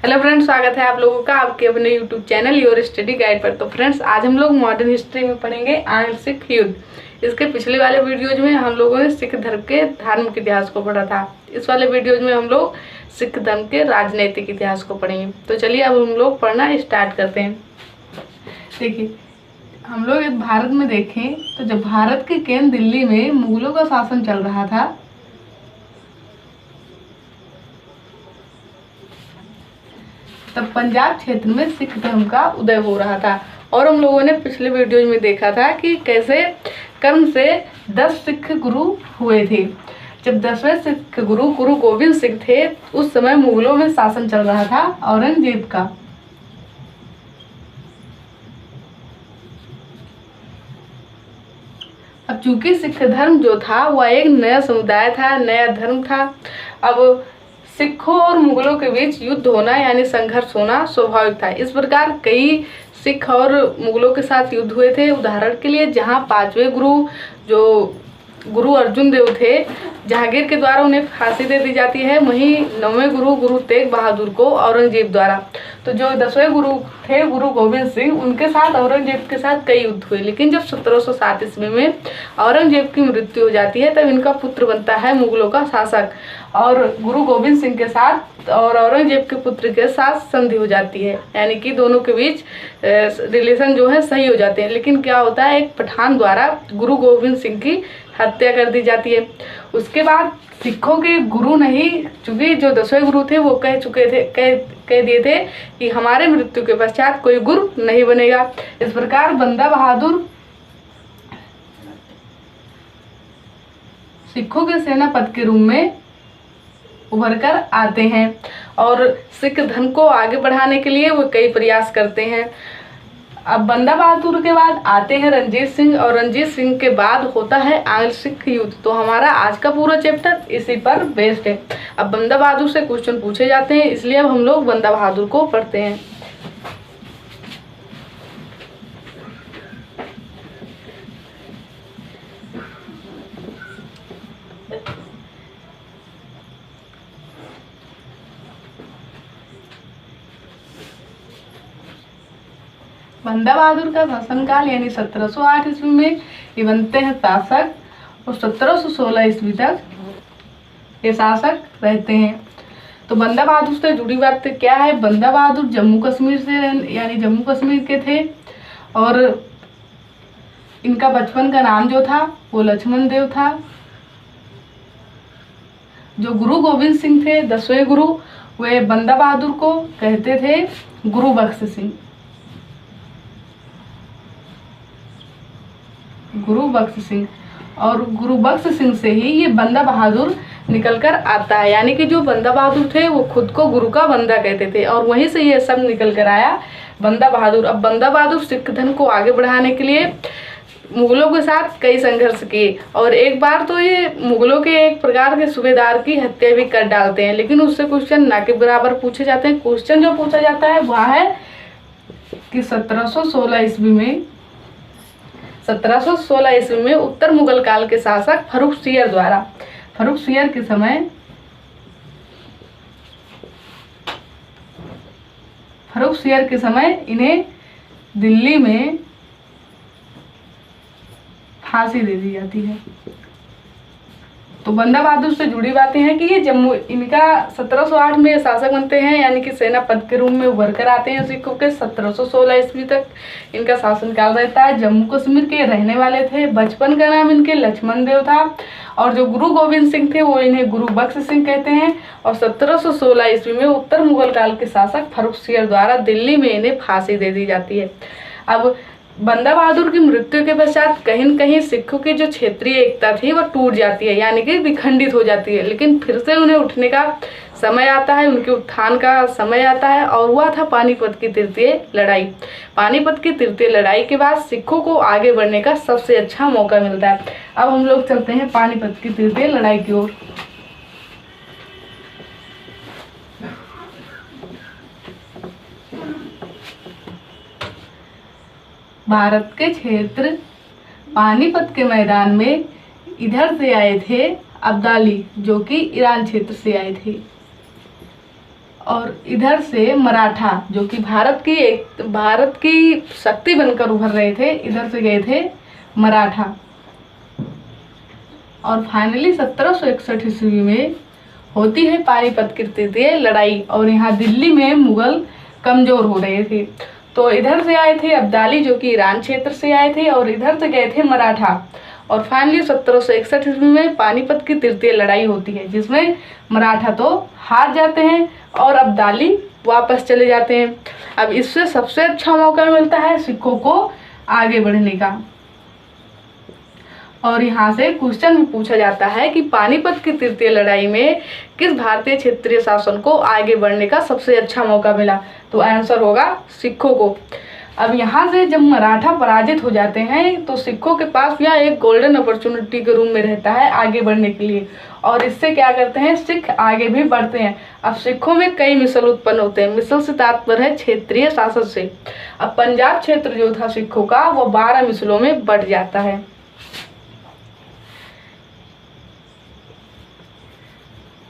Hello friends, स्वागत है आप लोगों का आपके अपने YouTube channel your study guide पर। तो फ्रेंड्स, आज हम लोग मॉडर्न हिस्ट्री में पढ़ेंगे आंग्ल सिख युद्ध। इसके पिछले वाले वीडियोज में हम लोगों ने सिख धर्म के धार्मिक इतिहास को पढ़ा था। इस वाले वीडियोज में हम लोग सिख धर्म के राजनीतिक इतिहास को पढ़ेंगे। तो चलिए अब हम लोग पढ़ना स्टार्ट करते हैं। देखिए, हम लोग भारत में देखें तो जब भारत के केंद्र दिल्ली में मुगलों का शासन चल रहा था, तब पंजाब क्षेत्र में सिख धर्म का उदय हो रहा था। और हम लोगों ने पिछले वीडियो में देखा था कि कैसे कर्म से 10 सिख गुरु हुए थे। जब 10वें सिख गुरु गुरु गोविंद सिंह थे, उस समय मुगलों में शासन चल रहा था औरंगजेब का। अब चूंकि सिख धर्म जो था वह एक नया समुदाय था, नया धर्म था। अब सिखों और मुगलों के बीच युद्ध होना यानी संघर्ष होना स्वाभाविक था। इस प्रकार कई सिख और मुगलों के साथ युद्ध हुए थे। उदाहरण के लिए, जहां 5वें गुरु जो गुरु अर्जुन देव थे, जहांगीर के द्वारा उन्हें फांसी दे दी जाती है, वहीं 9वें गुरु गुरु तेग बहादुर को औरंगजेब द्वारा। तो जो 10वें गुरु थे गुरु गोविंद सिंह, उनके साथ औरंगजेब के साथ कई युद्ध हुए। लेकिन जब 1707 ईस्वी में औरंगजेब की मृत्यु हो जाती है, तब इनका पुत्र बनता है मुगलों का शासक, और गुरु गोविंद सिंह के साथ और औरंगजेब के पुत्र के साथ संधि हो जाती है, यानी कि दोनों के बीच रिलेशन जो है सही हो जाते हैं। लेकिन क्या होता है, एक पठान द्वारा गुरु गोविंद सिंह की हत्या कर दी जाती है। उसके बाद सिखों के गुरु नहीं, चूंकि जो 10वें गुरु थे वो कह दिए थे कि हमारे मृत्यु के पश्चात कोई गुरु नहीं बनेगा। इस प्रकार बंदा बहादुर सिखों के सेनापति के रूप में उभर कर आते हैं और सिख धर्म को आगे बढ़ाने के लिए वो कई प्रयास करते हैं। अब बंदा बहादुर के बाद आते हैं रणजीत सिंह, और रणजीत सिंह के बाद होता है आंग्ल सिख युद्ध। तो हमारा आज का पूरा चैप्टर इसी पर बेस्ड है। अब बंदा बहादुर से क्वेश्चन पूछे जाते हैं, इसलिए अब हम लोग बंदा बहादुर को पढ़ते हैं। बंदा बहादुर का शासनकाल यानी 1708 ईस्वी में ये बनते हैं शासक, और 1716 ईस्वी तक ये शासक रहते हैं। तो बंदा बहादुर से जुड़ी बात क्या है? बंदा बहादुर जम्मू कश्मीर से यानी जम्मू कश्मीर के थे, और इनका बचपन का नाम जो था वो लक्ष्मण देव था। जो गुरु गोविंद सिंह थे 10वें गुरु, वे बंदा बहादुर को कहते थे गुरु बख्श सिंह। गुरु बख्श सिंह, और गुरु बख्श सिंह से ही ये बंदा बहादुर निकल कर आता है। यानी कि जो बंदा बहादुर थे वो खुद को गुरु का बंदा कहते थे, और वहीं से ये सब निकल कर आया बंदा बहादुर। अब बंदा बहादुर सिख धर्म को आगे बढ़ाने के लिए मुगलों के साथ कई संघर्ष किए, और एक बार तो ये मुगलों के एक प्रकार के सूबेदार की हत्या भी कर डालते हैं। लेकिन उससे क्वेश्चन ना के बराबर पूछे जाते हैं। क्वेश्चन जो पूछा जाता है वह है कि 1716 ईस्वी में उत्तर मुगल काल के शासक फर्रुख सियर के समय इन्हें दिल्ली में फांसी दे दी जाती है। तो बंदा बहादुर से जुड़ी बातें हैं कि ये जम्मू, इनका 1708 में शासक बनते हैं, यानी कि सेनापति के रूप में उभर कर आते हैं सिखों के। 1716 ईस्वी तक इनका शासनकाल रहता है। जम्मू कश्मीर के रहने वाले थे। बचपन का नाम इनके लक्ष्मण देव था, और जो गुरु गोविंद सिंह थे वो इन्हें गुरु बख्श सिंह कहते हैं। और 1716 ईस्वी में उत्तर मुगल काल के शासक फर्रुख सियर द्वारा दिल्ली में इन्हें फांसी दे दी जाती है। अब बंदा बहादुर की मृत्यु के पश्चात कहीं न कहीं सिखों की जो क्षेत्रीय एकता थी वह टूट जाती है, यानी कि विखंडित हो जाती है। लेकिन फिर से उन्हें उठने का समय आता है, उनके उत्थान का समय आता है, और हुआ था पानीपत की तृतीय लड़ाई। पानीपत की तृतीय लड़ाई के बाद सिखों को आगे बढ़ने का सबसे अच्छा मौका मिलता है। अब हम लोग चलते हैं पानीपत की तृतीय लड़ाई की ओर। भारत के क्षेत्र पानीपत के मैदान में इधर से आए थे अब्दाली, जो कि ईरान क्षेत्र से आए थे, और इधर से मराठा, जो कि भारत की शक्ति बनकर उभर रहे थे, इधर से गए थे मराठा। और फाइनली 1761 ईस्वी में होती है पानीपत की तृतीय लड़ाई, और यहाँ दिल्ली में मुगल कमजोर हो रहे थे। तो इधर से आए थे अब्दाली, जो कि ईरान क्षेत्र से आए थे, और इधर से गए थे मराठा। और फाइनली 1761 ईस्वी में पानीपत की तृतीय लड़ाई होती है, जिसमें मराठा तो हार जाते हैं और अब्दाली वापस चले जाते हैं। अब इससे सबसे अच्छा मौका मिलता है सिखों को आगे बढ़ने का। और यहाँ से क्वेश्चन भी पूछा जाता है कि पानीपत की तृतीय लड़ाई में किस भारतीय क्षेत्रीय शासन को आगे बढ़ने का सबसे अच्छा मौका मिला? तो आंसर होगा सिखों को। अब यहाँ से जब मराठा पराजित हो जाते हैं तो सिखों के पास यह एक गोल्डन अपॉर्चुनिटी के रूप में रहता है आगे बढ़ने के लिए, और इससे क्या करते हैं, सिख आगे भी बढ़ते हैं। अब सिखों में कई मिसल उत्पन्न होते हैं। मिसल से तात्पर्य है क्षेत्रीय शासन से। अब पंजाब क्षेत्र जो था सिखों का, वो 12 मिसलों में बढ़ जाता है।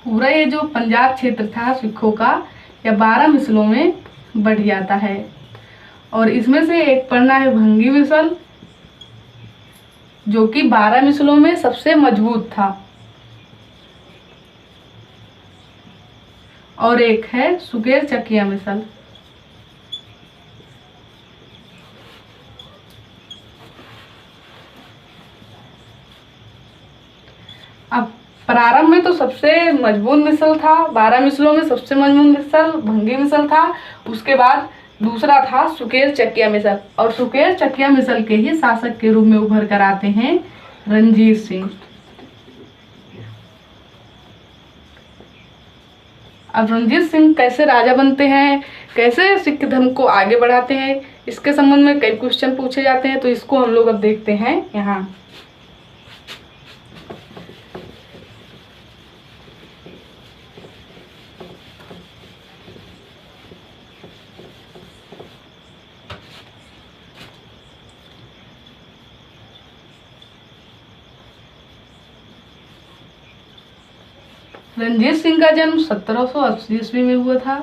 पूरा ये जो पंजाब क्षेत्र था सिखों का, यह 12 मिसलों में बढ़ जाता है। और इसमें से एक पढ़ना है भंगी मिसल, जो कि 12 मिसलों में सबसे मजबूत था। और एक है सुकेर चकिया मिसल। अब प्रारंभ में तो सबसे मजबूत मिसल था, 12 मिसलों में सबसे मजबूत मिसल भंगी मिसल था। उसके बाद दूसरा था सुकेर चकिया मिसल, और सुकेर चकिया मिसल के ही शासक के रूप में उभर कर आते हैं रणजीत सिंह। अब रणजीत सिंह कैसे राजा बनते हैं, कैसे सिख धर्म को आगे बढ़ाते हैं, इसके संबंध में कई क्वेश्चन पूछे जाते हैं। तो इसको हम लोग अब देखते हैं यहाँ। रणजीत सिंह का जन्म 1780 ईस्वी में हुआ था,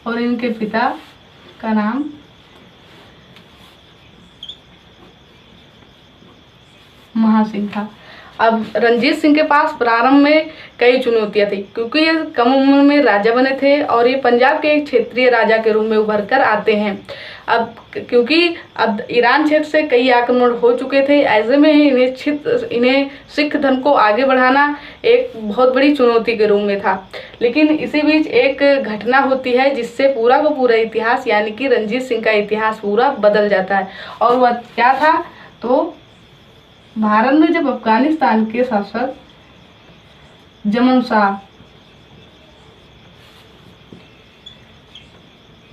और इनके पिता का नाम महासिंह था। अब रणजीत सिंह के पास प्रारंभ में कई चुनौतियां थी, क्योंकि ये कम उम्र में राजा बने थे और ये पंजाब के एक क्षेत्रीय राजा के रूप में उभर कर आते हैं। अब क्योंकि अब ईरान क्षेत्र से कई आक्रमण हो चुके थे, ऐसे में ही इन्हें सिख धर्म को आगे बढ़ाना एक बहुत बड़ी चुनौती के रूप में था। लेकिन इसी बीच एक घटना होती है जिससे पूरा का पूरा इतिहास, यानी कि रणजीत सिंह का इतिहास पूरा बदल जाता है। और वह क्या था, तो भारत में जब अफगानिस्तान के शासक जमन शाह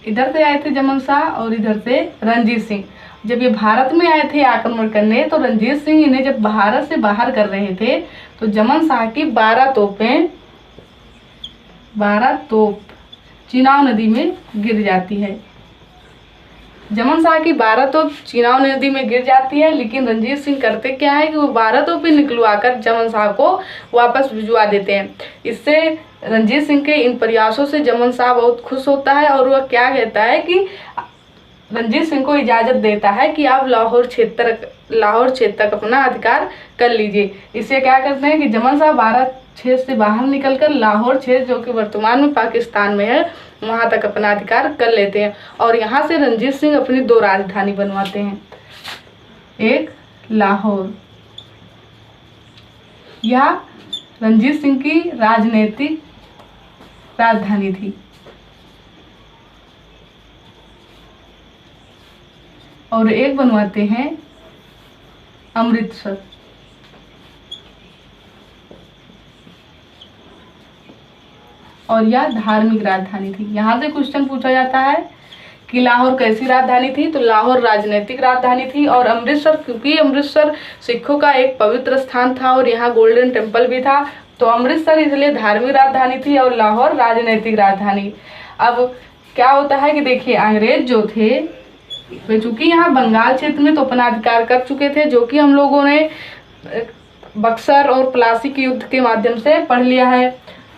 इधर से आए थे, जमन शाह और इधर से रणजीत सिंह, जब ये भारत में आए थे आक्रमण करने, तो रणजीत सिंह इन्हें जब भारत से बाहर कर रहे थे तो जमन शाह की 12 तोप चिनाब नदी में गिर जाती है। जमन शाह की 12 तोप चिनाब नदी में गिर जाती है, लेकिन रणजीत सिंह करते क्या है कि वो 12 तोपें निकलवाकर जमन शाह को वापस भिजवा देते हैं। इससे रणजीत सिंह के इन प्रयासों से जमन शाह बहुत खुश होता है, और वह क्या कहता है कि रणजीत सिंह को इजाज़त देता है कि आप लाहौर क्षेत्र तक अपना अधिकार कर लीजिए। इससे क्या करते हैं कि जमन शाह 12 क्षेत्र से बाहर निकलकर लाहौर क्षेत्र, जो कि वर्तमान में पाकिस्तान में है, वहां तक अपना अधिकार कर लेते हैं। और यहाँ से रणजीत सिंह अपनी 2 राजधानी बनवाते हैं। एक लाहौर, यह रणजीत सिंह की राजनीतिक राजधानी थी, और एक बनवाते हैं अमृतसर। और यह धार्मिक राजधानी थी। यहाँ से क्वेश्चन पूछा जाता है कि लाहौर कैसी राजधानी थी, तो लाहौर राजनीतिक राजधानी थी। और अमृतसर, क्योंकि अमृतसर सिखों का एक पवित्र स्थान था और यहाँ गोल्डन टेम्पल भी था, तो अमृतसर इसलिए धार्मिक राजधानी थी और लाहौर राजनीतिक राजधानी। अब क्या होता है कि देखिए, अंग्रेज जो थे वे चूंकि यहाँ बंगाल क्षेत्र में तो अपना अधिकार कर चुके थे, जो कि हम लोगों ने बक्सर और प्लासी के युद्ध के माध्यम से पढ़ लिया है।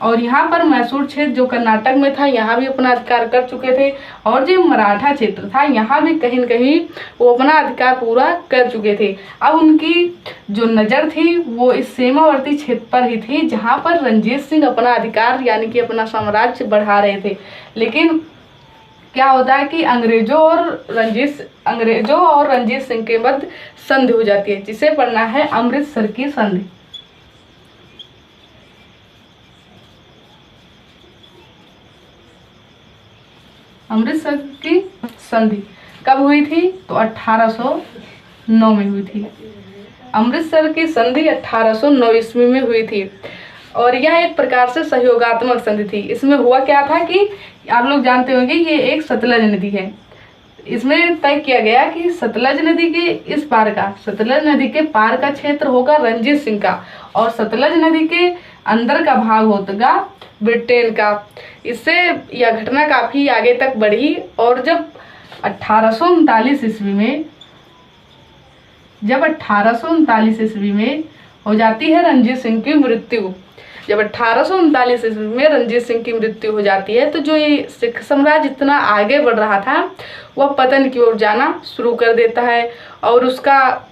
और यहाँ पर मैसूर क्षेत्र जो कर्नाटक में था यहाँ भी अपना अधिकार कर चुके थे, और जो मराठा क्षेत्र था यहाँ भी कहीं न कहीं वो अपना अधिकार पूरा कर चुके थे। अब उनकी जो नज़र थी वो इस सीमावर्ती क्षेत्र पर ही थी जहाँ पर रणजीत सिंह अपना अधिकार यानी कि अपना साम्राज्य बढ़ा रहे थे। लेकिन क्या होता है कि अंग्रेजों और रणजीत सिंह के मध्य संधि हो जाती है, जिसे पढ़ना है अमृतसर की संधि। अमृतसर की संधि कब हुई थी? तो 1809 में हुई थी। अमृतसर की संधि 1809 ईस्वी में हुई थी और यह एक प्रकार से सहयोगात्मक संधि थी। इसमें हुआ क्या था कि आप लोग जानते होंगे ये एक सतलज नदी है। इसमें तय किया गया कि सतलज नदी के इस पार का, सतलज नदी के पार का क्षेत्र होगा रणजीत सिंह का और सतलज नदी के अंदर का भाग होगा ब्रिटेन का। इससे यह घटना काफ़ी आगे तक बढ़ी और जब 1839 ईस्वी में हो जाती है रणजीत सिंह की मृत्यु, जब 1839 ईस्वी में रणजीत सिंह की मृत्यु हो जाती है तो जो ये सिख साम्राज्य इतना आगे बढ़ रहा था वह पतन की ओर जाना शुरू कर देता है। और उसका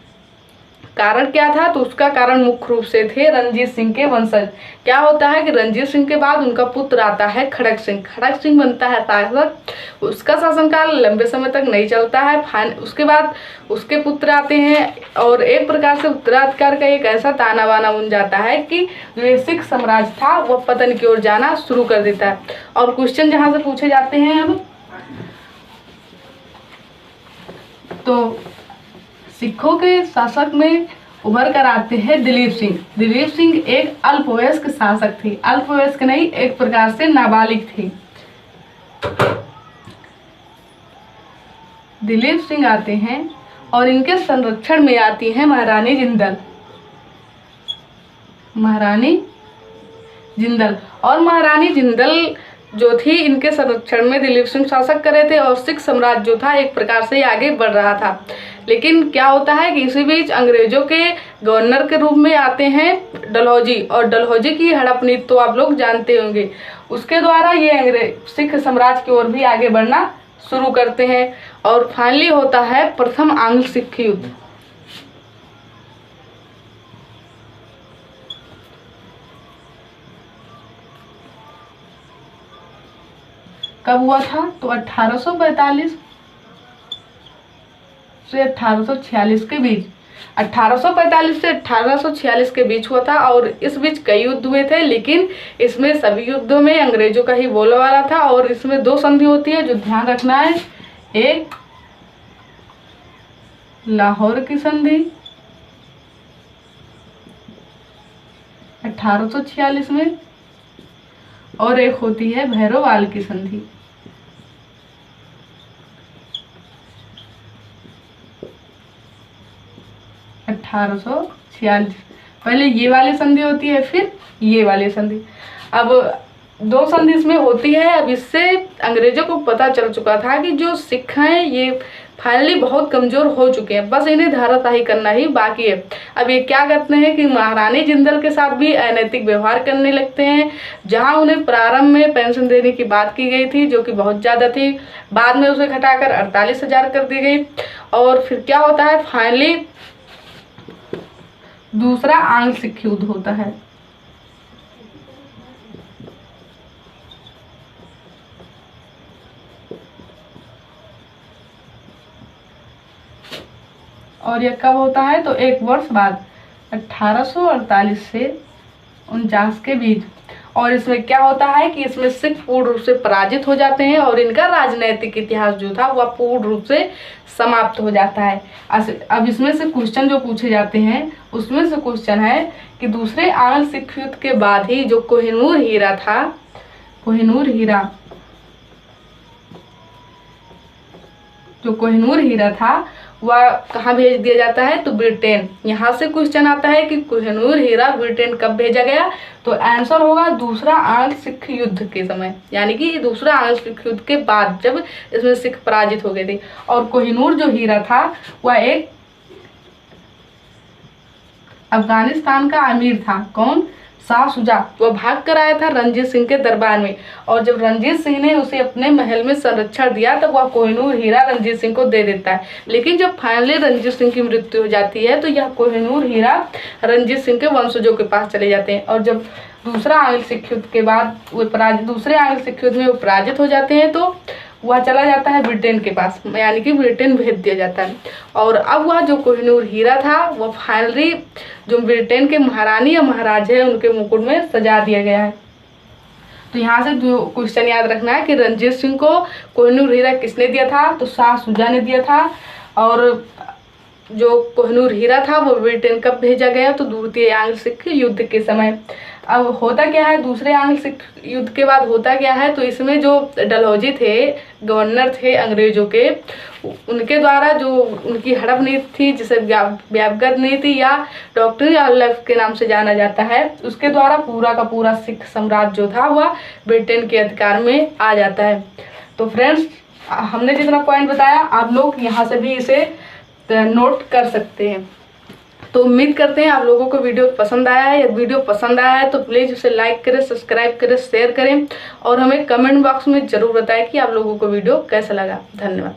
कारण क्या था? तो उसका कारण मुख्य रूप से थे रणजीत सिंह के वंशज। क्या होता है कि रणजीत सिंह के बाद उनका पुत्र आता है खड़ग सिंह। खड़ग सिंह बनता है शासक। उसका शासनकाल लंबे समय तक नहीं चलता है। उसके बाद उसके पुत्र आते हैं और एक प्रकार से उत्तराधिकार का एक ऐसा ताना बाना बन जाता है कि जो ये सिख साम्राज्य था वह पतन की ओर जाना शुरू कर देता है। और क्वेश्चन जहाँ से पूछे जाते हैं अब, तो सिखों के शासक में उभर कर आते हैं दिलीप सिंह। दिलीप सिंह एक अल्पवयस्क शासक थे, अल्पवयस्क नहीं, एक प्रकार से नाबालिग थे। दिलीप सिंह आते हैं और इनके संरक्षण में आती हैं महारानी जिंदल। महारानी जिंदल और महारानी जिंदल जो थी इनके संरक्षण में दिलीप सिंह शासक कर रहे थे और सिख साम्राज्य जो था एक प्रकार से आगे बढ़ रहा था। लेकिन क्या होता है कि इसी बीच अंग्रेजों के गवर्नर के रूप में आते हैं डलहौजी, और डलहौजी की हड़प नीति तो आप लोग जानते होंगे। उसके द्वारा ये अंग्रेज सिख साम्राज्य की ओर भी आगे बढ़ना शुरू करते हैं और फाइनली होता है प्रथम आंग्ल सिख युद्ध। कब हुआ था? तो 1845 से 1846 के बीच, 1845 से 1846 के बीच हुआ था और इस बीच कई युद्ध हुए थे। लेकिन इसमें सभी युद्धों में अंग्रेजों का ही बोलबाला था और इसमें दो संधि होती है जो ध्यान रखना है। एक लाहौर की संधि 1846 में और एक होती है भैरोवाल की संधि। पहले ये वाली संधि होती है फिर ये वाली संधि। अब दो संधि इसमें होती है। अब इससे अंग्रेजों को पता चल चुका था कि जो सिख हैं ये फाइनली बहुत कमज़ोर हो चुके हैं, बस इन्हें धाराशाही करना ही बाकी है। अब ये क्या करते हैं कि महारानी जिंदल के साथ भी अनैतिक व्यवहार करने लगते हैं। जहां उन्हें प्रारंभ में पेंशन देने की बात की गई थी जो कि बहुत ज़्यादा थी, बाद में उसे घटाकर 48,000 कर दी गई। और फिर क्या होता है, फाइनली दूसरा आंग्ल सिख युद्ध होता है। और यह कब होता है? तो एक वर्ष बाद 1848 से 49 के बीच। और इसमें क्या होता है कि इसमें सिख पूर्ण रूप से पराजित हो जाते हैं और इनका राजनैतिक इतिहास जो था वह पूर्ण रूप से समाप्त हो जाता है। अब इसमें से क्वेश्चन जो पूछे जाते हैं उसमें से क्वेश्चन है कि दूसरे आंग्ल सिख युद्ध के बाद ही जो कोहिनूर हीरा था, कोहिनूर हीरा था वह कहाँ भेज दिया जाता है? तो ब्रिटेन। यहाँ से क्वेश्चन आता है कि कोहिनूर हीरा ब्रिटेन कब भेजा गया? तो आंसर होगा दूसरा आंग्ल सिख युद्ध के समय, यानी कि दूसरा आंग्ल सिख युद्ध के बाद जब इसमें सिख पराजित हो गए थे। और कोहिनूर जो हीरा था वह एक अफगानिस्तान का अमीर था। कौन? शाह शुजा वह भाग कर आया था रणजीत सिंह के दरबार में, और जब रणजीत सिंह ने उसे अपने महल में संरक्षण दिया तब वह कोहिनूर हीरा रणजीत सिंह को दे देता है। लेकिन जब फाइनली रणजीत सिंह की मृत्यु हो जाती है तो यह कोहिनूर हीरा रणजीत सिंह के वंशजों के पास चले जाते हैं। और जब दूसरा आंग्ल सिख युद्ध के बाद दूसरे आंग्ल सिख युद्ध में वो पराजित हो जाते हैं तो वह चला जाता है ब्रिटेन के पास, यानी कि ब्रिटेन भेज दिया जाता है। और अब वह जो कोहिनूर हीरा था वह फाइनली जो ब्रिटेन के महारानी या महाराजे हैं उनके मुकुट में सजा दिया गया है। तो यहाँ से जो क्वेश्चन याद रखना है कि रणजीत सिंह को कोहिनूर हीरा किसने दिया था, तो शाह शुजा ने दिया था। और जो कोहिनूर हीरा था वो ब्रिटेन कब भेजा गया, तो द्वितीय आंग्ल सिख युद्ध के समय। अब होता क्या है, दूसरे आंग्ल सिख युद्ध के बाद होता क्या है, तो इसमें जो डलहौजी थे, गवर्नर थे अंग्रेजों के, उनके द्वारा जो उनकी हड़प नीति थी जिसे व्यापगत नीति या डॉक्ट्रिन ऑफ लेफ्ट के नाम से जाना जाता है, उसके द्वारा पूरा का पूरा सिख साम्राज्य जो था वह ब्रिटेन के अधिकार में आ जाता है। तो फ्रेंड्स, हमने जितना पॉइंट बताया आप लोग यहाँ से भी इसे नोट कर सकते हैं। तो उम्मीद करते हैं आप लोगों को वीडियो पसंद आया है। यदि वीडियो पसंद आया है तो प्लीज़ उसे लाइक करें, सब्सक्राइब करें, शेयर करें और हमें कमेंट बॉक्स में ज़रूर बताएं कि आप लोगों को वीडियो कैसा लगा। धन्यवाद।